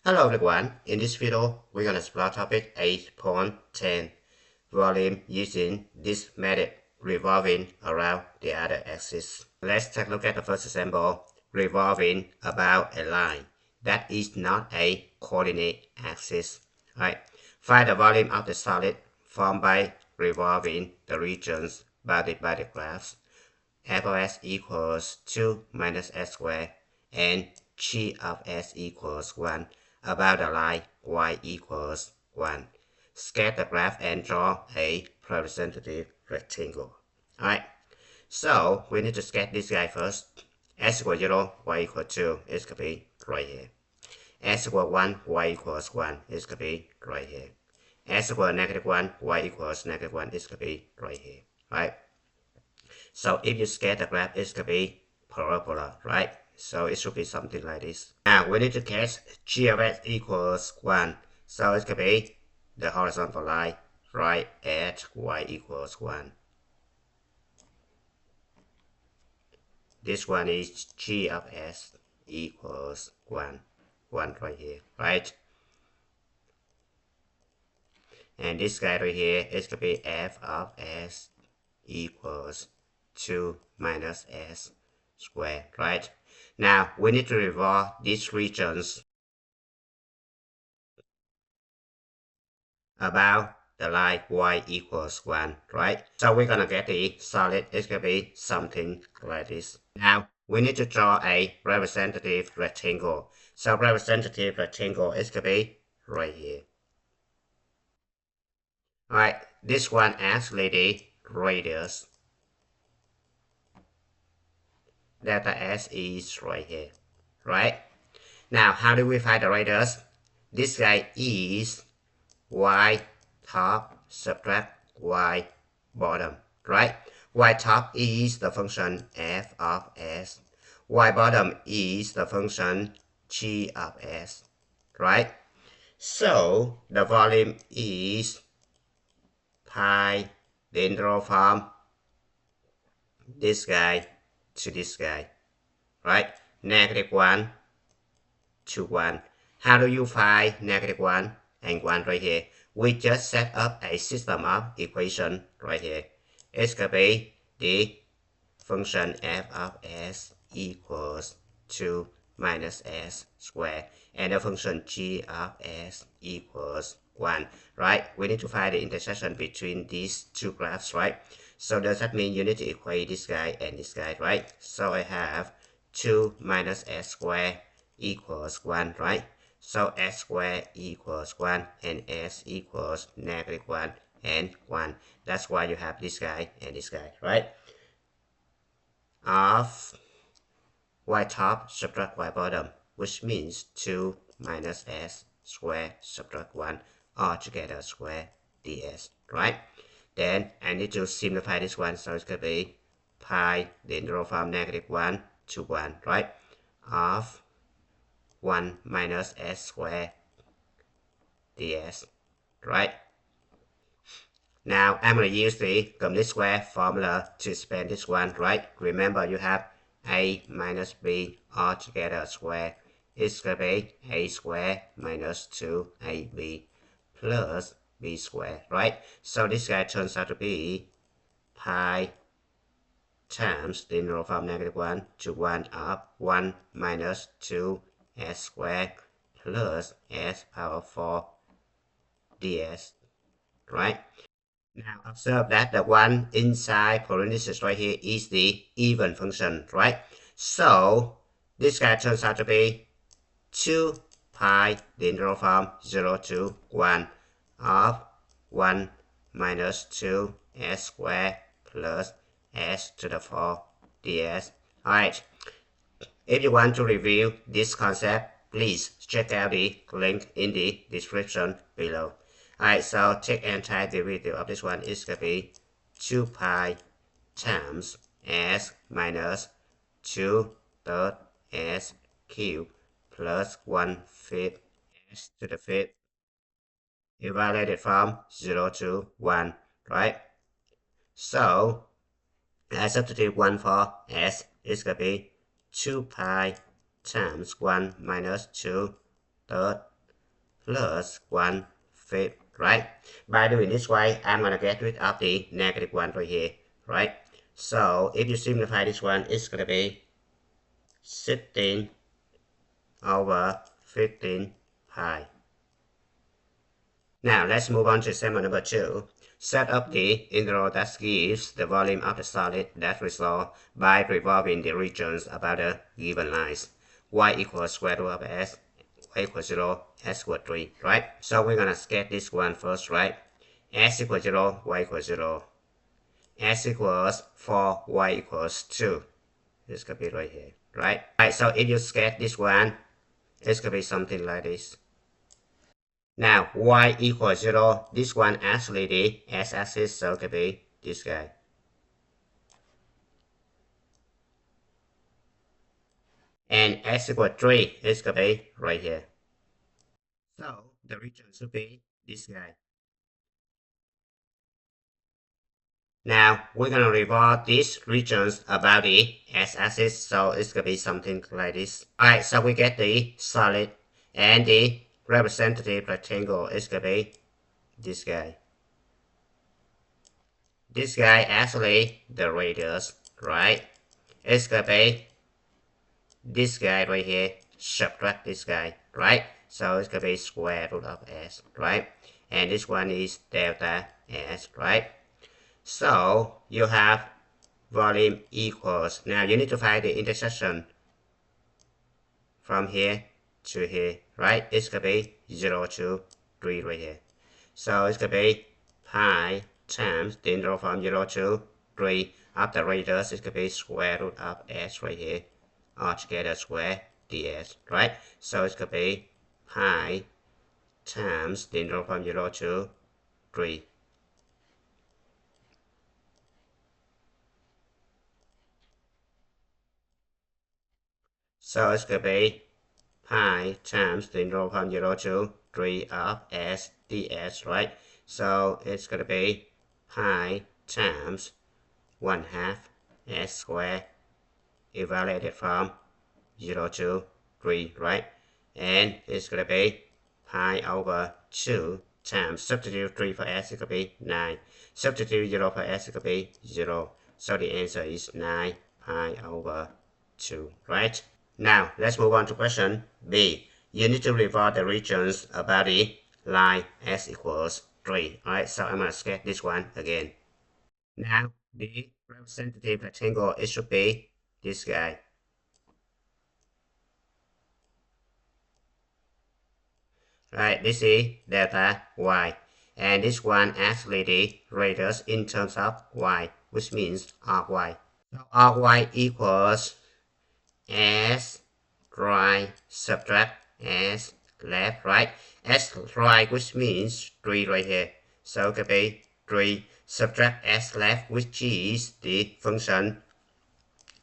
Hello everyone, in this video we're going to explore topic 8.10 volume using this method revolving around the other axis. Let's take a look at the first example, revolving about a line that is not a coordinate axis. Right. Find the volume of the solid formed by revolving the regions bounded by the graphs. F of s equals 2 minus s squared and g of s equals 1 about the line y equals 1. Sketch the graph and draw a representative rectangle. Alright, so we need to sketch this guy first. S equals 0, y equals 2 is going to be right here. S equals 1, y equals 1 is going to be right here. S equals negative 1, y equals negative 1 is going to be right here. Right? So if you sketch the graph, it's going to be parabola, right? So it should be something like this. Now we need to catch g of x equals 1. So it's going to be the horizontal line right at y equals 1. This one is g of s equals 1. 1 right here, right? And this guy right here is going to be f of s equals 2 minus s squared, right? Now we need to revolve these regions about the line y equals 1, right? So we're gonna get the solid, it's gonna be something like this. Now we need to draw a representative rectangle. So representative rectangle is gonna be right here. Alright, this one actually the radius. Delta S is right here, right? Now, how do we find the radius? This guy is y top subtract y bottom, right? Y top is the function f of s. Y bottom is the function g of s, right? So, the volume is pi, the integral from this guy to this guy, right? Negative 1 to 1. How do you find negative 1 and 1 right here? We just set up a system of equation right here. It's going to be the function f of s equals 2 minus s squared and the function g of s equals 1, right? We need to find the intersection between these two graphs, right? So does that mean you need to equate this guy and this guy, right? So I have 2 minus s squared equals 1, right? So s squared equals 1 and s equals negative 1 and 1. That's why you have this guy and this guy, right? Of y top subtract y bottom, which means 2 minus s squared subtract 1 altogether square ds, right? Then I need to simplify this one, so it's going to be pi, the integral from negative 1 to 1, right? Of 1 minus s squared ds, right? Now I'm going to use the complete square formula to expand this one, right? Remember you have a minus b altogether square. It's going to be a square minus 2ab plus b squared, right? So this guy turns out to be pi times the integral from negative 1 to 1 of 1 minus 2 s squared plus s power 4 ds, right? Now observe that the one inside parenthesis right here is the even function, right? So this guy turns out to be 2 pi, the integral from 0 to 1 of 1 minus 2 s squared plus s to the 4 ds. Alright, if you want to review this concept, please check out the link in the description below. Alright, so take antiderivative of this one is going to be 2 pi times s minus 2 third s cubed plus 1/5 s to the 5th evaluated from 0 to 1, right? So, I substitute 1 for s, it's going to be 2 pi times 1 minus 2 third plus 1/5, right? By doing this way, I'm gonna get rid of the negative 1 right here, right? So if you simplify this one, it's gonna be 16 over 15 pi. Now let's move on to example number 2. Set up the integral that gives the volume of the solid that resolve by revolving the regions about the given lines. Y equals square root of s, y equals 0, s equals 3, right? So we're gonna sketch this one first, right? S equals 0, y equals 0. S equals 4, y equals 2. This could be right here, right? Right, so if you sketch this one, it's gonna be something like this. Now, y equals 0, this one actually the x-axis, so it could be this guy. And x equals 3, it's gonna be right here. So, the region should be this guy. Now, we're gonna revolve these regions about the x-axis, so it's gonna be something like this. Alright, so we get the solid, and the representative rectangle is gonna be this guy. This guy actually the radius, right? It's gonna be this guy right here, subtract this guy, right? So it's gonna be square root of s, right? And this one is delta s, right? So you have volume equals, now you need to find the intersection from here to here, right? It's gonna be 0 to 3 right here. So it's gonna be pi times the integral from 0 to 3 of the radius. It's gonna be square root of s right here, altogether square ds, right? So it's gonna be pi times the integral from 0 to 3. So it's gonna be pi times the integral from 0 to 3 of s ds, right? So it's gonna be pi times 1/2 s squared evaluated from 0 to 3, right? And it's gonna be pi over 2 times substitute 3 for s, it could be 9. Substitute 0 for s, it could be 0. So the answer is 9 pi over 2, right? Now, let's move on to question B. You need to revolve the regions about the line s equals 3. Alright, so I'm going to sketch this one again. Now, the representative rectangle, it should be this guy. Right, this is delta y. And this one actually the radius in terms of y, which means arc y. So arc y equals s right subtract s left, right? S right, which means 3 right here. So it could be 3 subtract s left, which is the function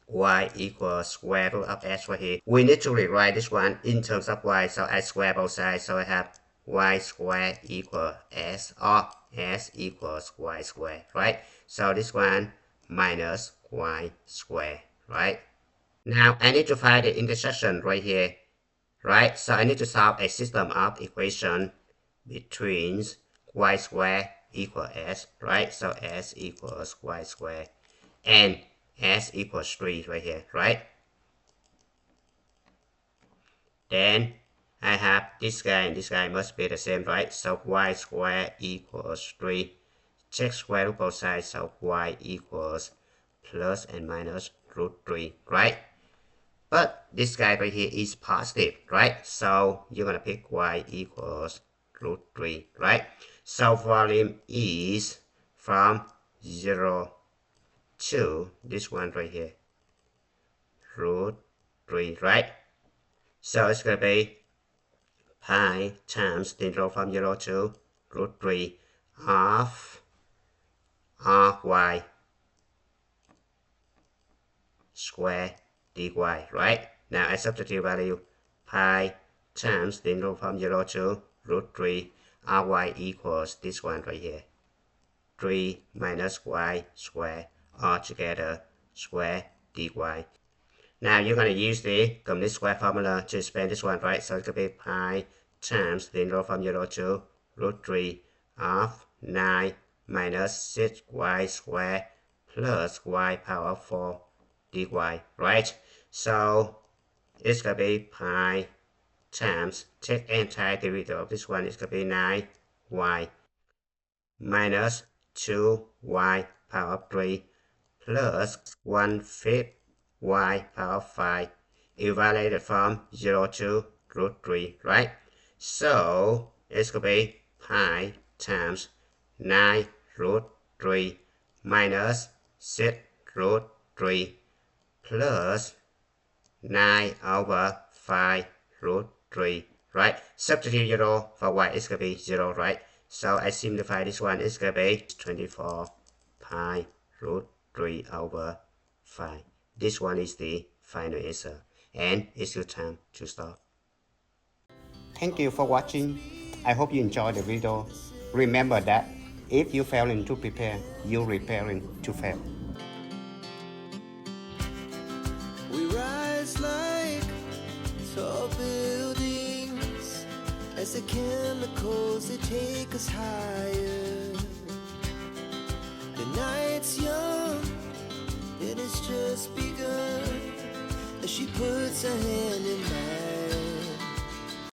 y equals square root of s right here. We need to rewrite this one in terms of y, so I square both sides, so I have y squared equals s, or s equals y squared, right? So this one minus y squared, right? Now I need to find the intersection right here, right? So I need to solve a system of equation between y squared equals s, right? So s equals y squared, and s equals 3 right here, right? Then I have this guy and this guy must be the same, right? So y squared equals 3. Check square root both sides, so y equals plus and minus root 3, right? But this guy right here is positive, right? So you're gonna pick y equals root 3, right? So volume is from 0 to this one right here, root 3, right? So it's gonna be pi times the integral from 0 to root 3 of y square dy, right? Now I substitute value pi times the integral from 0 to root 3 ry equals this one right here, 3 minus y square altogether square dy. Now you're going to use the complete square formula to expand this one, right? So it's going to be pi times the integral from 0 to root 3 of 9 minus 6y squared plus y power 4 dy, right? So it's going to be pi times, take entire derivative of this one, it's going to be 9y minus 2y power 3 plus 1/5 y power 5 evaluated from 0 to root 3, right? So it's going to be pi times 9 root 3 minus 6 root 3 plus 9 over 5 root 3, right? Substitute 0 for y is going to be 0, right? So I simplify this one, it's going to be 24 pi root 3 over 5. This one is the final answer. And it's your time to stop. Thank you for watching. I hope you enjoyed the video. Remember that if you failing to prepare, you're preparing to fail. We rise like tall buildings as the chemicals they take us higher. The night's young and it's just begun as she puts her hand in mine.